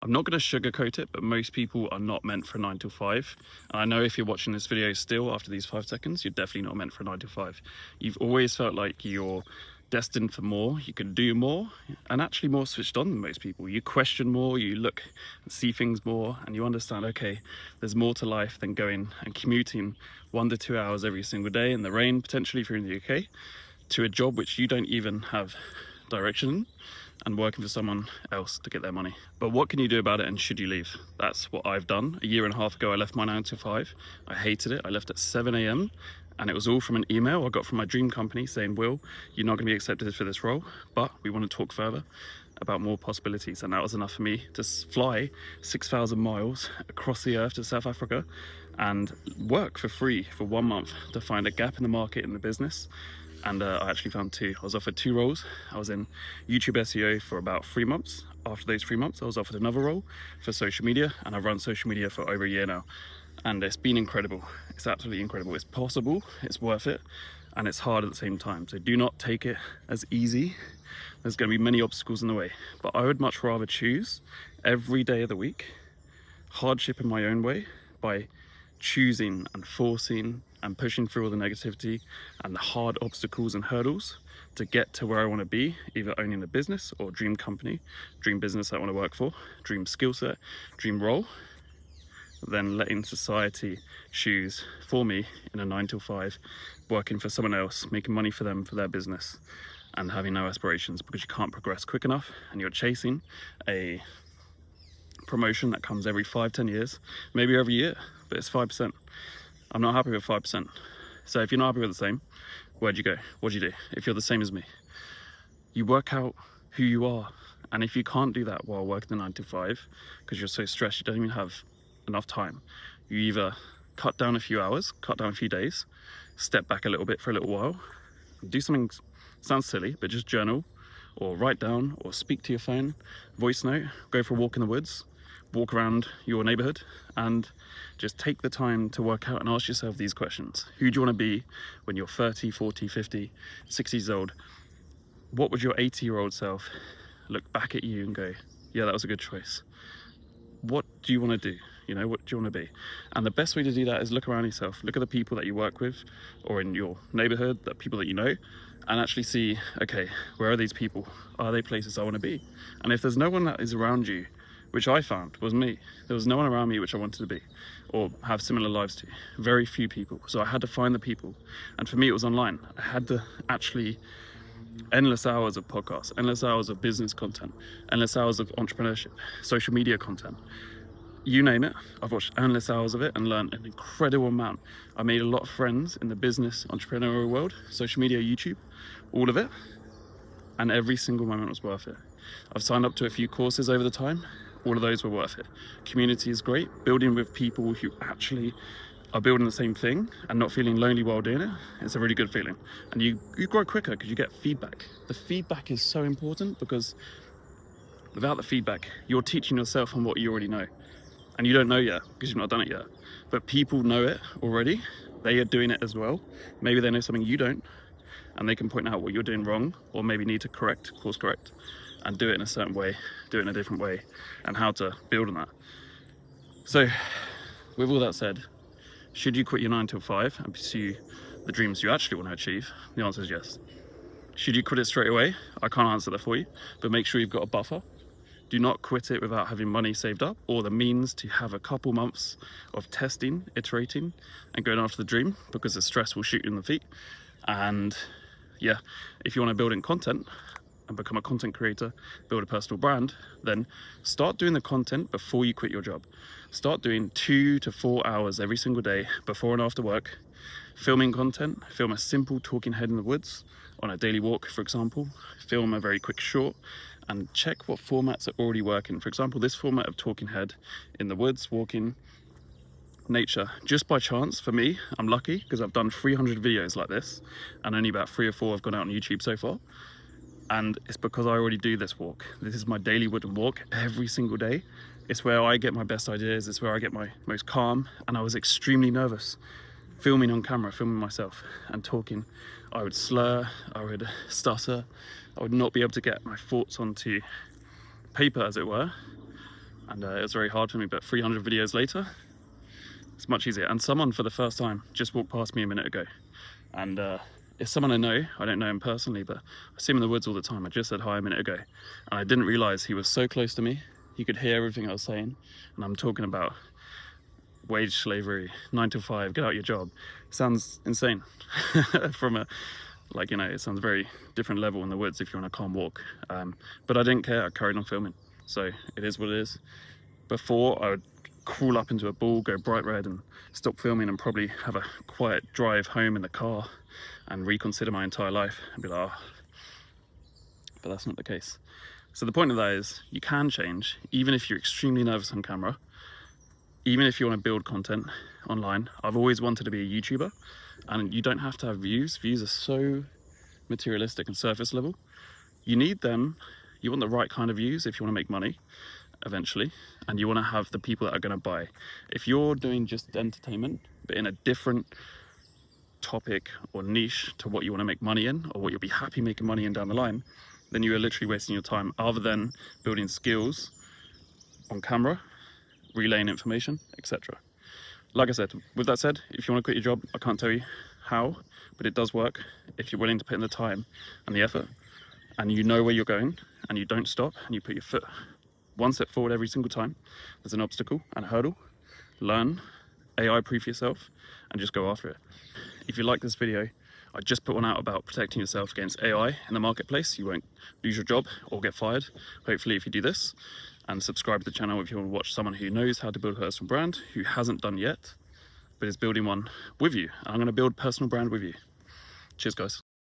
I'm not going to sugarcoat it, but most people are not meant for 9 to 5. And I know if you're watching this video still after these 5 seconds, you're definitely not meant for 9 to 5. You've always felt like you're destined for more, you can do more, and actually more switched on than most people. You question more, you look and see things more, and you understand, okay, there's more to life than going and commuting 1 to 2 hours every single day in the rain, potentially if you're in the UK, to a job which you don't even have direction in, and working for someone else to get their money. But what can you do about it, and should you leave? That's what I've done. A year and a half ago, I left my 9 to 5. I hated it. I left at 7 a.m. and it was all from an email I got from my dream company saying, Will, you're not going to be accepted for this role, but we want to talk further about more possibilities. And that was enough for me to fly 6,000 miles across the earth to South Africa and work for free for 1 month to find a gap in the market in the business. And I actually found 2. I was offered 2 roles. I was in YouTube SEO for about 3 months. After those 3 months, I was offered another role for social media, and I've run social media for over a year now. And it's been incredible. It's absolutely incredible. It's possible, it's worth it, and it's hard at the same time. So do not take it as easy. There's going to be many obstacles in the way, but I would much rather choose every day of the week hardship in my own way by choosing and forcing and pushing through all the negativity and the hard obstacles and hurdles to get to where I want to be, either owning a business or dream company, dream business I want to work for, dream skill set, dream role, than letting society choose for me in a 9 to 5, working for someone else, making money for them for their business, and having no aspirations because you can't progress quick enough and you're chasing a promotion that comes every 5-10 years, maybe every year, but it's 5%. I'm not happy with 5%. So if you're not happy with the same, where'd you go? What do you do? If you're the same as me, you work out who you are. And if you can't do that while working the 9 to 5 because you're so stressed you don't even have enough time, you either cut down a few hours, cut down a few days, step back a little bit for a little while, do something, sounds silly, but just journal or write down or speak to your phone, voice note, go for a walk in the woods, walk around your neighborhood, and just take the time to work out and ask yourself these questions. Who do you want to be when you're 30, 40, 50, 60 years old? What would your 80-year-old self look back at you and go, yeah, that was a good choice? What do you want to do? You know, what do you want to be? And the best way to do that is look around yourself. Look at the people that you work with or in your neighborhood, the people that you know, and actually see, okay, where are these people? Are they places I want to be? And if there's no one that is around you, which I found was me, there was no one around me which I wanted to be or have similar lives to. Very few people. So I had to find the people. And for me, it was online. I had to actually endless hours of podcasts, endless hours of business content, endless hours of entrepreneurship, social media content. You name it, I've watched endless hours of it and learned an incredible amount. I made a lot of friends in the business entrepreneurial world, social media, YouTube, all of it. And every single moment was worth it. I've signed up to a few courses over the time. All of those were worth it. Community is great. Building with people who actually are building the same thing and not feeling lonely while doing it, it's a really good feeling. And you grow quicker because you get feedback. The feedback is so important because without the feedback, you're teaching yourself on what you already know. And you don't know yet because you've not done it yet. But people know it already. They are doing it as well. Maybe they know something you don't, and they can point out what you're doing wrong or maybe need to course correct and do it in a certain way, do it in a different way, and how to build on that. So with all that said, should you quit your 9 to 5 and pursue the dreams you actually want to achieve? The answer is yes. Should you quit it straight away? I can't answer that for you, but make sure you've got a buffer. Do not quit it without having money saved up or the means to have a couple months of testing, iterating, and going after the dream, because the stress will shoot you in the feet. And yeah, if you want to build in content and become a content creator, build a personal brand, then start doing the content before you quit your job. Start doing 2 to 4 hours every single day before and after work, filming content. Film a simple talking head in the woods on a daily walk, for example. Film a very quick short and check what formats are already working. For example, this format of talking head in the woods, walking, nature. Just by chance, for me, I'm lucky because I've done 300 videos like this and only about 3 or 4 have gone out on YouTube so far. And it's because I already do this walk. This is my daily wooden walk every single day. It's where I get my best ideas. It's where I get my most calm. And I was extremely nervous filming on camera, filming myself and talking. I would slur, I would stutter, I would not be able to get my thoughts onto paper, as it were. and it was very hard for me, but 300 videos later, it's much easier. And someone for the first time just walked past me a minute ago, and it's someone I know. I don't know him personally, but I see him in the woods all the time. I just said hi a minute ago, and I didn't realize he was so close to me. He could hear everything I was saying, and I'm talking about wage slavery, 9 to 5, get out your job. Sounds insane from a, like, you know, it sounds very different level in the woods if you're on a calm walk. But I didn't care, I carried on filming. So it is what it is. Before, I would crawl up into a ball, go bright red and stop filming and probably have a quiet drive home in the car and reconsider my entire life and be like, oh. But that's not the case. So the point of that is you can change, even if you're extremely nervous on camera, even if you want to build content online. I've always wanted to be a YouTuber, and you don't have to have views. Views are so materialistic and surface level. You need them. You want the right kind of views if you want to make money eventually, and you want to have the people that are going to buy. If you're doing just entertainment, but in a different topic or niche to what you want to make money in, or what you'll be happy making money in down the line, then you are literally wasting your time, other than building skills on camera, relaying information, etc. Like I said, with that said, if you want to quit your job, I can't tell you how, but it does work if you're willing to put in the time and the effort, and you know where you're going, and you don't stop, and you put your foot one step forward every single time. There's an obstacle and a hurdle. Learn, AI proof yourself, and just go after it. If you like this video, I just put one out about protecting yourself against AI in the marketplace. You won't lose your job or get fired, hopefully, if you do this. And subscribe to the channel if you want to watch someone who knows how to build a personal brand, who hasn't done yet, but is building one with you. And I'm going to build personal brand with you. Cheers, guys.